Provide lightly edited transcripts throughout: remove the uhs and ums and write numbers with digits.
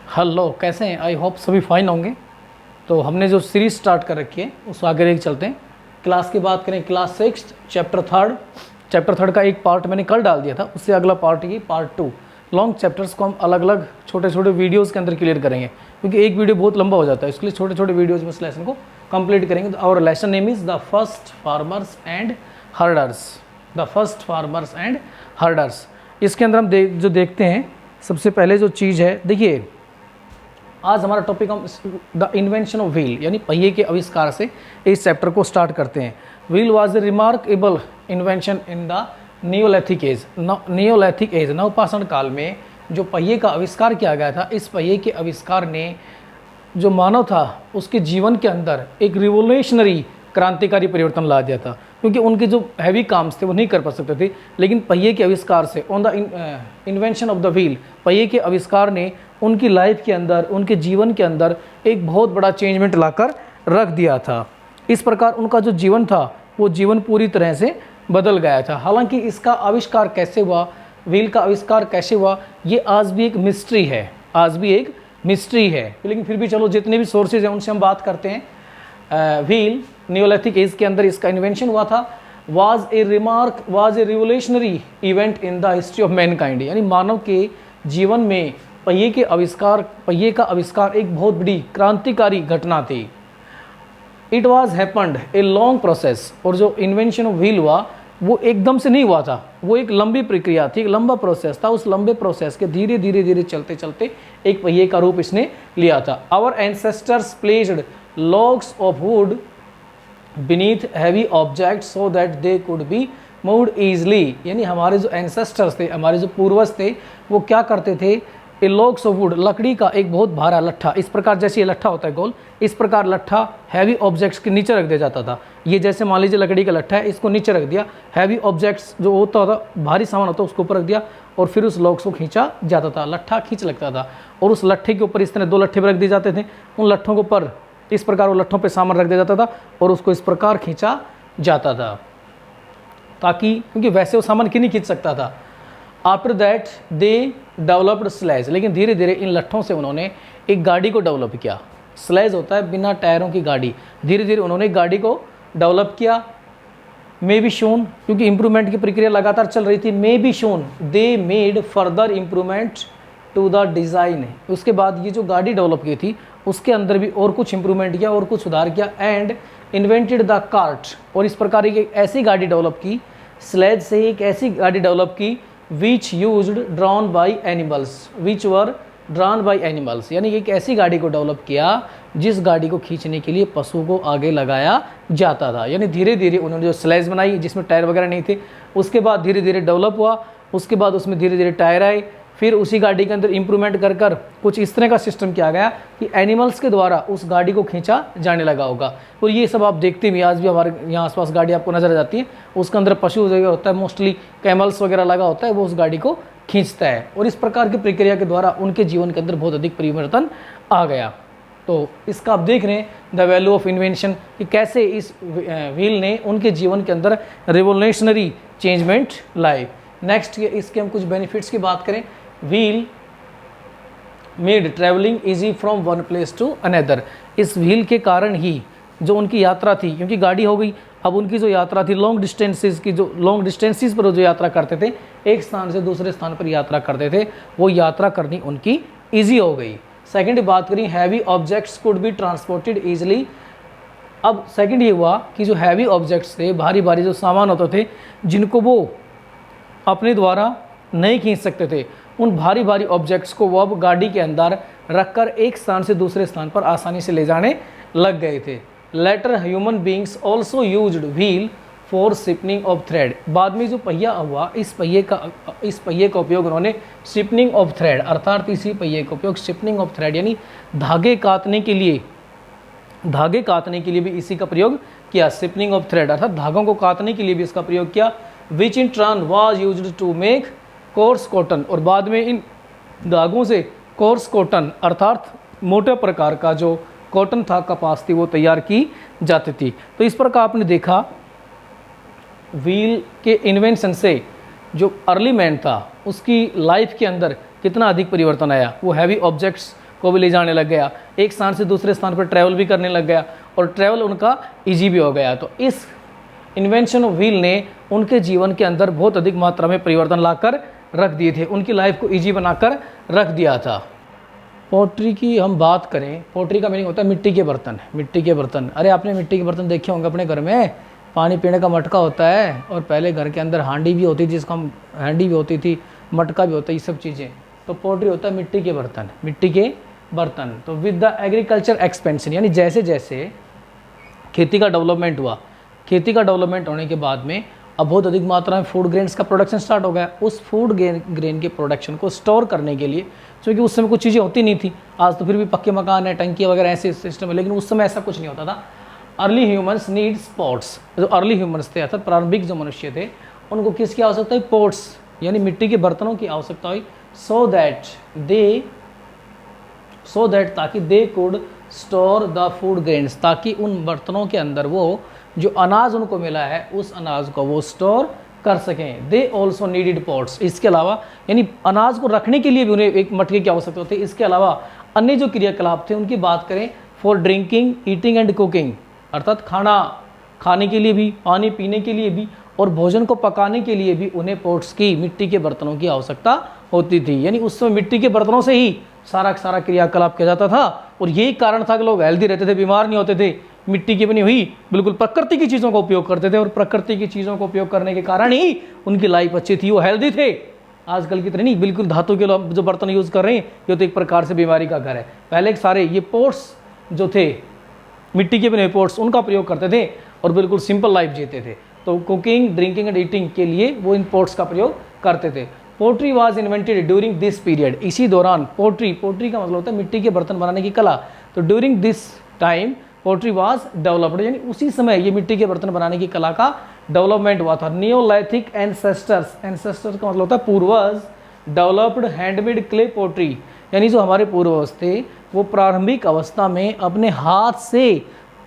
Hello, कैसे हैं? I hope सभी फाइन होंगे। तो हमने जो सीरीज स्टार्ट कर रखी है उसको आगे लेके चलते हैं। क्लास की बात करें, क्लास 6 चैप्टर थर्ड का एक पार्ट मैंने कल डाल दिया था, उससे अगला पार्ट ये पार्ट 2। लॉन्ग चैप्टर्स को हम अलग अलग छोटे छोटे वीडियोज़ के अंदर क्लियर करेंगे, क्योंकि एक वीडियो बहुत लंबा हो जाता है, इसलिए छोटे छोटे वीडियोज़ में इस लेसन को कंप्लीट करेंगे। तो our lesson name is the first farmers and herders. इसके अंदर हम जो देखते हैं, सबसे पहले जो चीज़ है, देखिए आज हमारा टॉपिक हम द इन्वेंशन ऑफ व्हील यानी पहिए के आविष्कार से इस चैप्टर को स्टार्ट करते हैं। Wheel was a remarkable invention in the Neolithic age. नवपाषाण काल में जो पहिए का आविष्कार किया गया था, इस पहिए के आविष्कार ने जो मानव था उसके जीवन के अंदर एक रिवोल्यूशनरी क्रांतिकारी परिवर्तन ला दिया था, क्योंकि उनके जो हैवी काम्स थे वो नहीं कर पा सकते थे। लेकिन पहिए के आविष्कार से, on the invention of the wheel, पहिए के आविष्कार ने उनकी लाइफ के अंदर, उनके जीवन के अंदर एक बहुत बड़ा चेंजमेंट लाकर रख दिया था। इस प्रकार उनका जो जीवन था वो जीवन पूरी तरह से बदल गया था। हालांकि इसका आविष्कार कैसे हुआ, व्हील का आविष्कार कैसे हुआ, ये आज भी एक मिस्ट्री है। लेकिन फिर भी चलो, जितने भी सोर्सेज हैं उनसे हम बात करते हैं। व्हील नियोलिथिक एज के अंदर इसका इन्वेंशन हुआ था। Was a revolutionary event in the history of Mankind, यानी मानव के जीवन में पहिए का आविष्कार एक बहुत बड़ी क्रांतिकारी घटना थी। It was happened a long process, और जो इन्वेंशन ऑफ व्हील हुआ वो एकदम से नहीं हुआ था, वो एक लंबी प्रक्रिया थी, एक लंबा प्रोसेस था। उस लंबे प्रोसेस के धीरे धीरे चलते चलते एक पहिए का रूप इसने लिया था। Our ancestors placed logs of wood beneath heavy objects so that they could be moved easily, यानी हमारे जो एंसेस्टर्स थे, हमारे जो पूर्वज थे, वो क्या करते थे, ए logs of wood, लकड़ी का एक बहुत भारा लट्ठा, इस प्रकार जैसे ये लट्ठा होता है गोल, इस प्रकार लट्ठा हैवी ऑब्जेक्ट्स के नीचे रख दिया जाता था। ये जैसे मान लीजिए लकड़ी का लट्ठा है, इसको नीचे रख दिया, हैवी ऑब्जेक्ट्स जो होता भारी सामान होता है उसको ऊपर रख दिया, और फिर उस लॉग्स को खींचा जाता था, लट्ठा खींच लगता था। और उस लट्ठे के ऊपर इस तरह 2 लट्ठे रख दिए जाते थे, उन लट्ठों के ऊपर इस प्रकार वो लट्ठों पे सामान रख दिया जाता था और उसको इस प्रकार खींचा जाता था, ताकि, क्योंकि वैसे वो सामान नहीं खींच सकता था। After that they developed sledge, लेकिन धीरे धीरे इन लट्ठों से उन्होंने एक गाड़ी को डेवलप किया। स्लेज होता है बिना टायरों की गाड़ी। धीरे धीरे उन्होंने गाड़ी को डेवलप किया। मे बी शोन, क्योंकि इंप्रूवमेंट की प्रक्रिया लगातार चल रही थी, may be shown they made further improvement to the design. उसके बाद ये जो गाड़ी डेवलप की थी उसके अंदर भी और कुछ इंप्रूवमेंट किया और कुछ सुधार किया। एंड इन्वेंटेड द कार्ट, और इस प्रकार एक ऐसी गाड़ी डेवलप की, स्लेज से एक ऐसी गाड़ी डेवलप की, विच यूज्ड ड्रॉन बाई एनिमल्स, यानी एक ऐसी गाड़ी को डेवलप किया जिस गाड़ी को खींचने के लिए पशु को आगे लगाया जाता था। यानी धीरे धीरे उन्होंने जो स्लेज बनाई जिसमें टायर वगैरह नहीं थे, उसके बाद धीरे धीरे डेवलप हुआ, उसके बाद उसमें धीरे धीरे टायर आए, फिर उसी गाड़ी के अंदर इंप्रूवमेंट कर कुछ इस तरह का सिस्टम किया गया कि एनिमल्स के द्वारा उस गाड़ी को खींचा जाने लगा होगा। और ये सब आप देखते भी, आज भी हमारे यहाँ आसपास गाड़ी आपको नजर आ जाती है, उसके अंदर पशु वगैरह होता है, मोस्टली कैमल्स वगैरह लगा होता है, वो उस गाड़ी को खींचता है। और इस प्रकार की प्रक्रिया के द्वारा उनके जीवन के अंदर बहुत अधिक परिवर्तन आ गया। तो इसका आप देख रहे हैं द वैल्यू ऑफ इन्वेंशन, कि कैसे इस व्हील ने उनके जीवन के अंदर रिवोल्यूशनरी चेंजमेंट लाई। नेक्स्ट इसके हम कुछ बेनिफिट्स की बात करें। Wheel made travelling easy from one place to another. इस व्हील के कारण ही जो उनकी यात्रा थी, क्योंकि गाड़ी हो गई, अब उनकी जो यात्रा थी लॉन्ग डिस्टेंसेस पर जो यात्रा करते थे, एक स्थान से दूसरे स्थान पर यात्रा करते थे, वो यात्रा करनी उनकी ईजी हो गई। सेकंड बात करें, heavy objects could be transported easily. अब सेकंड ये हुआ कि जो हैवी ऑब्जेक्ट्स थे, भारी भारी जो सामान होते थे, जिनको वो अपने द्वारा नहीं खींच सकते थे, उन भारी भारी ऑब्जेक्ट्स को वो अब गाड़ी के अंदर रखकर एक स्थान से दूसरे स्थान पर आसानी से ले जाने लग गए थे। Later human beings also used wheel for spinning of thread. बाद में जो पहिया हुआ, इस पहिए का उपयोग उन्होंने शिपनिंग ऑफ थ्रेड, अर्थात इसी पहिए का उपयोग शिपनिंग ऑफ थ्रेड यानी धागे काटने के लिए भी इसी का प्रयोग किया। शिपनिंग ऑफ थ्रेड अर्थात धागों को काटने के लिए भी इसका प्रयोग किया। Which in turn was used to make coarse cotton, और बाद में इन धागों से कोर्स कॉटन अर्थात मोटे प्रकार का जो कॉटन था, कपास थी, वो तैयार की जाती थी। तो इस प्रकार आपने देखा व्हील के इन्वेंशन से जो अर्ली मैन था उसकी लाइफ के अंदर कितना अधिक परिवर्तन आया। वो हैवी ऑब्जेक्ट्स को भी ले जाने लग गया, एक स्थान से दूसरे स्थान पर ट्रैवल भी करने लग गया और ट्रैवल उनका ईजी भी हो गया। तो इस इन्वेंशन ऑफ व्हील ने उनके जीवन के अंदर बहुत अधिक मात्रा में परिवर्तन लाकर रख दिए थे, उनकी लाइफ को ईजी बनाकर रख दिया था। पोट्री की हम बात करें, पोट्री का मीनिंग होता है मिट्टी के बर्तन। मिट्टी के बर्तन, अरे आपने मिट्टी के बर्तन देखे होंगे अपने घर में, पानी पीने का मटका होता है और पहले घर के अंदर हांडी भी होती थी, जिसको हम हांडी भी होती थी, मटका भी होता है, ये सब चीज़ें। तो पोट्री होता है मिट्टी के बर्तन, मिट्टी के बर्तन। तो विद द एग्रीकल्चर एक्सपेंशन, यानी जैसे जैसे खेती का डेवलपमेंट हुआ, खेती का डेवलपमेंट होने के बाद में अब बहुत अधिक मात्रा में फूड ग्रेन्स का प्रोडक्शन स्टार्ट हो गया। उस फूड ग्रेन के प्रोडक्शन को स्टोर करने के लिए, क्योंकि उस समय कुछ चीज़ें होती नहीं थी, आज तो फिर भी पक्के मकान है, टंकियाँ वगैरह ऐसे सिस्टम है, लेकिन उस समय ऐसा कुछ नहीं होता था। अर्ली ह्यूमन्स नीड्स पोट्स, जो अर्ली ह्यूमन्स थे अर्थात प्रारंभिक जो मनुष्य थे, उनको किसकी आवश्यकता है? पोट्स, यानी मिट्टी के बर्तनों की आवश्यकता हुई। सो दैट ताकि they could store the food grains, ताकि उन बर्तनों के अंदर वो जो अनाज उनको मिला है उस अनाज को वो स्टोर कर सकें। दे ऑल्सो नीडिड पॉट्स, इसके अलावा यानी अनाज को रखने के लिए भी उन्हें एक मटके की आवश्यकता होती है। इसके अलावा अन्य जो क्रियाकलाप थे उनकी बात करें, for drinking, eating and cooking, अर्थात खाना खाने के लिए भी, पानी पीने के लिए भी और भोजन को पकाने के लिए भी उन्हें पॉट्स की, मिट्टी के बर्तनों की आवश्यकता होती थी। यानी उस समय मिट्टी के बर्तनों से ही सारा क्रियाकलाप किया जाता था और यही कारण था कि लोग हेल्दी रहते थे, बीमार नहीं होते थे, मिट्टी की बनी हुई बिल्कुल प्रकृति की चीज़ों का उपयोग करते थे और प्रकृति की चीज़ों का उपयोग करने के कारण ही उनकी लाइफ अच्छी थी, वो हेल्दी थे। आजकल की तरह नहीं, बिल्कुल धातु के जो बर्तन यूज़ कर रहे हैं ये तो एक प्रकार से बीमारी का घर है। पहले सारे ये पोट्स जो थे, मिट्टी के बने हुए पोट्स, उनका प्रयोग करते थे और बिल्कुल सिंपल लाइफ जीते थे। तो कुकिंग, ड्रिंकिंग एंड ईटिंग के लिए वो इन पोट्स का प्रयोग करते थे। Pottery was invented during this period, इसी दौरान पोट्री का मतलब होता है मिट्टी के बर्तन बनाने की कला। तो during this time pottery was developed, यानी उसी समय ये मिट्टी के बर्तन बनाने की कला का डेवलपमेंट हुआ था। नियोलिथिक एंसेस्टर्स का मतलब होता है पूर्वज, डेवलप्ड हैंडमेड क्ले पोट्री, यानी जो हमारे पूर्वज थे वो प्रारंभिक अवस्था में अपने हाथ से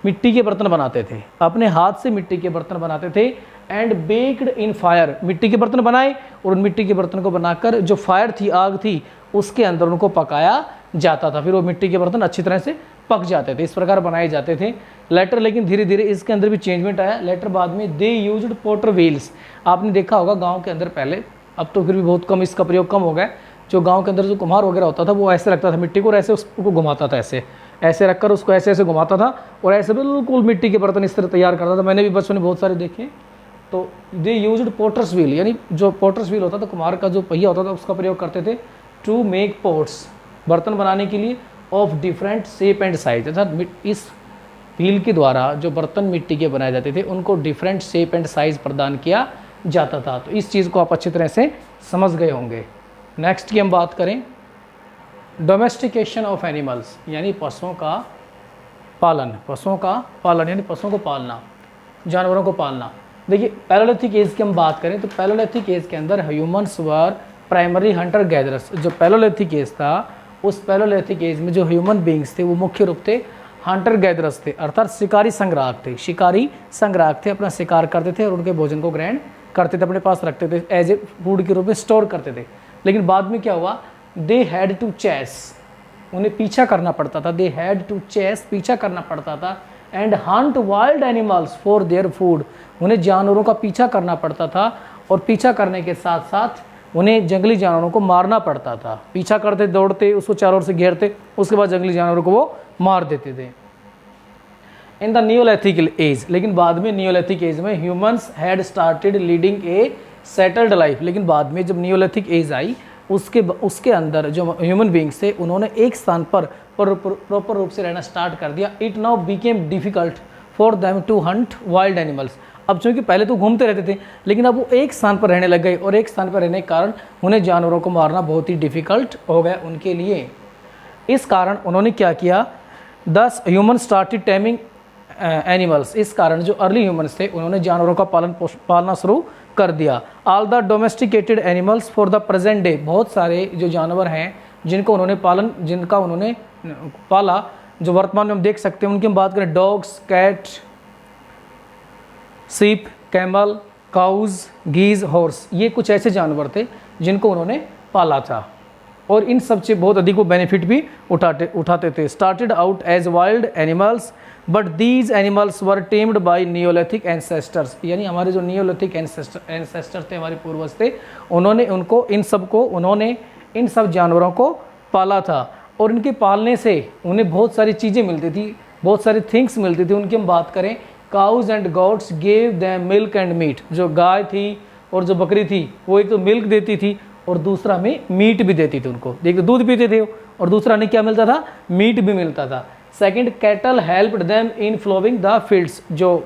मिट्टी के बर्तन बनाते थे, अपने हाथ से मिट्टी के बर्तन बनाते थे। एंड बेक्ड इन फायर, मिट्टी के बर्तन बनाए और उन मिट्टी के बर्तन को बनाकर जो फायर थी, आग थी, उसके अंदर उनको पकाया जाता था, फिर वो मिट्टी के बर्तन अच्छी तरह से पक जाते थे। इस प्रकार बनाए जाते थे। लेटर लेकिन धीरे धीरे इसके अंदर भी चेंजमेंट आया। लेटर बाद में दे यूज्ड पोटर व्हील्स, आपने देखा होगा गांव के अंदर पहले, अब तो फिर भी बहुत कम इसका प्रयोग कम हो गया। जो गांव के अंदर जो कुम्हार वगैरह होता था वो ऐसे रखता था मिट्टी को और ऐसे उसको घुमाता था, ऐसे रखकर उसको ऐसे घुमाता था और ऐसे बिल्कुल मिट्टी के बर्तन इस तरह तैयार करता था। मैंने भी बचपन में बहुत सारे देखे। तो दे यूज्ड पोटर्स व्हील, यानी जो पोटर्स व्हील होता था, कुम्हार का जो पहिया होता था, उसका प्रयोग करते थे टू मेक पोट्स, बर्तन बनाने के लिए, of different shape and size, अर्थात इस व्हील के द्वारा जो बर्तन मिट्टी के बनाए जाते थे उनको डिफरेंट शेप एंड साइज प्रदान किया जाता था। तो इस चीज़ को आप अच्छी तरह से समझ गए होंगे। नेक्स्ट की हम बात करें, डोमेस्टिकेशन ऑफ एनिमल्स, यानी पशुओं का पालन यानी पशुओं को पालना, जानवरों को पालना। देखिए पैलोलिथिक एज की हम बात करें तो पैलोलिथिक एज के अंदर ह्यूमन्स वर प्राइमरी हंटर गैदरर्स। जो पैलोलिथिक एज था, उस पैलोलिथिक एज में जो ह्यूमन बींग्स थे वो मुख्य रूप से हंटर गैदरर्स थे, अर्थात शिकारी संग्राहक थे। अपना शिकार करते थे और उनके भोजन को ग्रहण करते थे, अपने पास रखते थे, एज ए फूड के रूप में स्टोर करते थे। लेकिन बाद में क्या हुआ, दे हैड टू चेस, उन्हें पीछा करना पड़ता था, पीछा करना पड़ता था। And Hunt wild animals for their food, उन्हें जानवरों का पीछा करना पड़ता था और पीछा करने के साथ साथ उन्हें जंगली जानवरों को मारना पड़ता था। पीछा करते, दौड़ते, उसको चारों ओर से घेरते, उसके बाद जंगली जानवरों को वो मार देते थे। इन द नियोलिथिक एज, लेकिन बाद में नियोलिथिक एज में humans had started leading a settled life, लेकिन बाद में जब नियोलिथिक एज आई उसके अंदर जो ह्यूमन बींग्स थे उन्होंने एक स्थान पर प्रॉपर रूप से रहना स्टार्ट कर दिया। It now became difficult for them to hunt wild animals, अब चूँकि पहले तो घूमते रहते थे लेकिन अब वो एक स्थान पर रहने लग गए और एक स्थान पर रहने के कारण उन्हें जानवरों को मारना बहुत ही डिफिकल्ट हो गया उनके लिए। इस कारण उन्होंने क्या किया, दस ह्यूमन स्टार्टेड टेमिंग एनिमल्स, इस कारण जो अर्ली ह्यूमन्स थे उन्होंने जानवरों का पालना शुरू कर दिया। All the domesticated animals for the present day, बहुत सारे जो जानवर हैं जिनका उन्होंने पाला, जो वर्तमान में हम देख सकते हैं, उनकी हम बात करें, डॉग्स, कैट, सीप, कैमल, काउज, गीज, हॉर्स, ये कुछ ऐसे जानवर थे जिनको उन्होंने पाला था। और इन सब से बहुत अधिक वो बेनिफिट भी उठाते थे। Started out as wild animals but these animals were tamed by Neolithic ancestors, यानी हमारे जो नियोलिथिक एंसेस्टर थे, हमारे पूर्वज थे, उन्होंने इन सब जानवरों को पाला था। और इनके पालने से उन्हें बहुत सारी चीज़ें मिलती थी, बहुत सारी थिंग्स मिलती थी। उनकी हम बात करें, cows and goats gave them milk and meat, जो गाय थी और जो बकरी थी वो एक तो मिल्क देती थी और दूसरा में मीट भी देती थी उनको। देखिए दूध पीते थे और दूसरा ने क्या मिलता था, मीट भी मिलता था। Second, cattle helped them in ploughing the fields, जो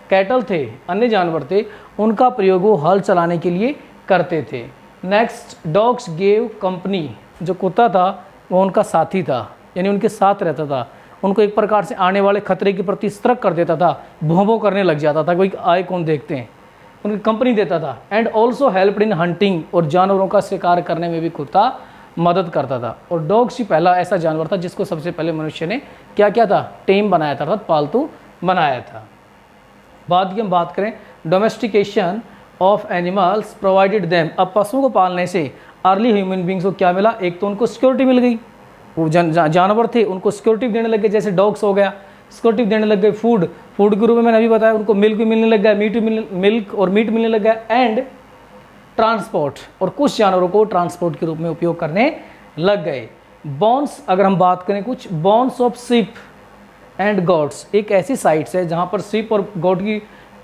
कैटल थे, अन्य जानवर थे, उनका प्रयोग वो हल चलाने के लिए करते थे। नेक्स्ट, डॉग्स गेव कंपनी, जो कुत्ता था वो उनका साथी था, यानी उनके साथ रहता था, उनको एक प्रकार से आने वाले खतरे के प्रति सतर्क कर देता था, भौं-भौं करने लग जाता था, कोई आए कौन देखते हैं, उनकी कंपनी देता था। And also helped in hunting, और जानवरों का शिकार करने में भी कुत्ता मदद करता था। और डॉग्स ही पहला ऐसा जानवर था जिसको सबसे पहले मनुष्य ने क्या किया था, टेम बनाया था, अर्थात पालतू बनाया था। बाद की हम बात करें, domestication of animals provided them, अब पशुओं को पालने से अर्ली ह्यूमन बींग्स को क्या मिला, एक तो उनको सिक्योरिटी मिल गई, वो जानवर थे उनको सिक्योरिटी देने लग गए, जैसे डॉग्स हो गया, सिक्योरिटी देने लग गए। फूड के रूप में मैंने अभी बताया, उनको मिल्क भी मिलने लग गया, मिल्क और मीट मिलने लग गया। एंड ट्रांसपोर्ट, और कुछ जानवरों को ट्रांसपोर्ट के रूप में उपयोग करने लग गए। बोन्स, अगर हम बात करें कुछ, bones of sheep and goats, एक ऐसी साइट्स है जहाँ पर शिप और गॉड की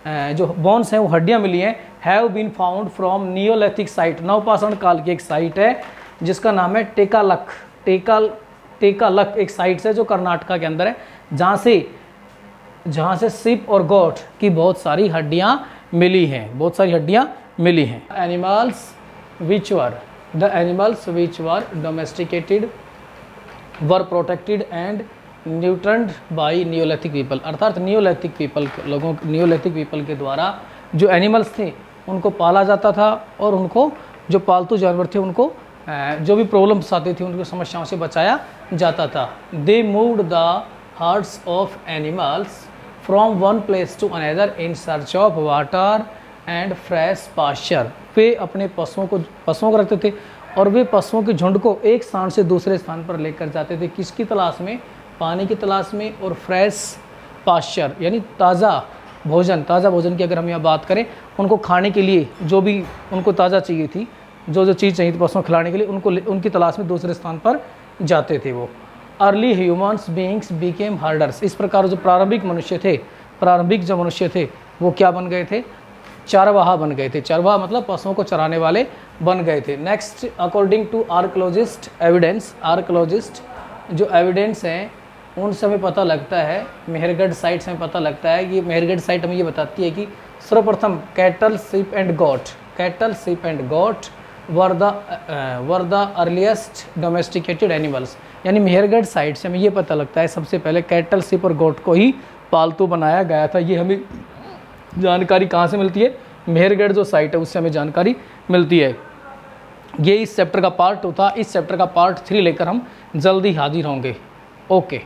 जो बोन्स हैं वो हड्डियाँ मिली हैं, have been found from Neolithic site, नवपाषाण काल की एक साइट है जिसका नाम है टेकालक। टेकालक एक साइट है जो कर्नाटका के अंदर है, जहाँ से शिप और गॉड की बहुत सारी हड्डियाँ मिली हैं, animals which were domesticated were protected and न्यूट्रन्ड बाई नियोलिथिक पीपल, अर्थात नियोलिथिक पीपल के द्वारा जो एनिमल्स थे उनको पाला जाता था और उनको जो पालतू जानवर थे उनको जो भी प्रॉब्लम्स आती थी उनकी समस्याओं से बचाया जाता था। They moved the herds of animals from one place to another in search of water and fresh pasture, वे अपने पशुओं को रखते थे और वे पशुओं के झुंड को एक स्थान से दूसरे स्थान पर लेकर जाते थे, किसकी तलाश में, पानी की तलाश में और फ्रेश पास्चर यानी ताज़ा भोजन की अगर हम यहाँ बात करें, उनको खाने के लिए जो भी उनको ताज़ा चाहिए थी, जो चीज़ चाहिए थी पशुओं खिलाने के लिए, उनकी तलाश में दूसरे स्थान पर जाते थे वो। Early humans beings became herders, इस प्रकार जो प्रारंभिक जो मनुष्य थे वो क्या बन गए थे, चरवाहा बन गए थे। चरवाहा मतलब पशुओं को चराने वाले बन गए थे। Next, according to archaeologist evidence, archaeologist जो एविडेंस हैं उनसे हमें पता लगता है, मेहरगढ़ साइट से हमें पता लगता है कि मेहरगढ़ साइट हमें ये बताती है कि सर्वप्रथम cattle sheep and goat were the earliest domesticated animals, यानी मेहरगढ़ साइट से हमें ये पता लगता है सबसे पहले कैटल शिप और गोट को ही पालतू बनाया गया था। ये हमें जानकारी कहाँ से मिलती है, मेहरगढ़ जो साइट है उससे हमें जानकारी मिलती है। ये इस चैप्टर का पार्ट 2 था। इस चैप्टर का पार्ट 3 लेकर हम जल्दी हाजिर होंगे। ओके।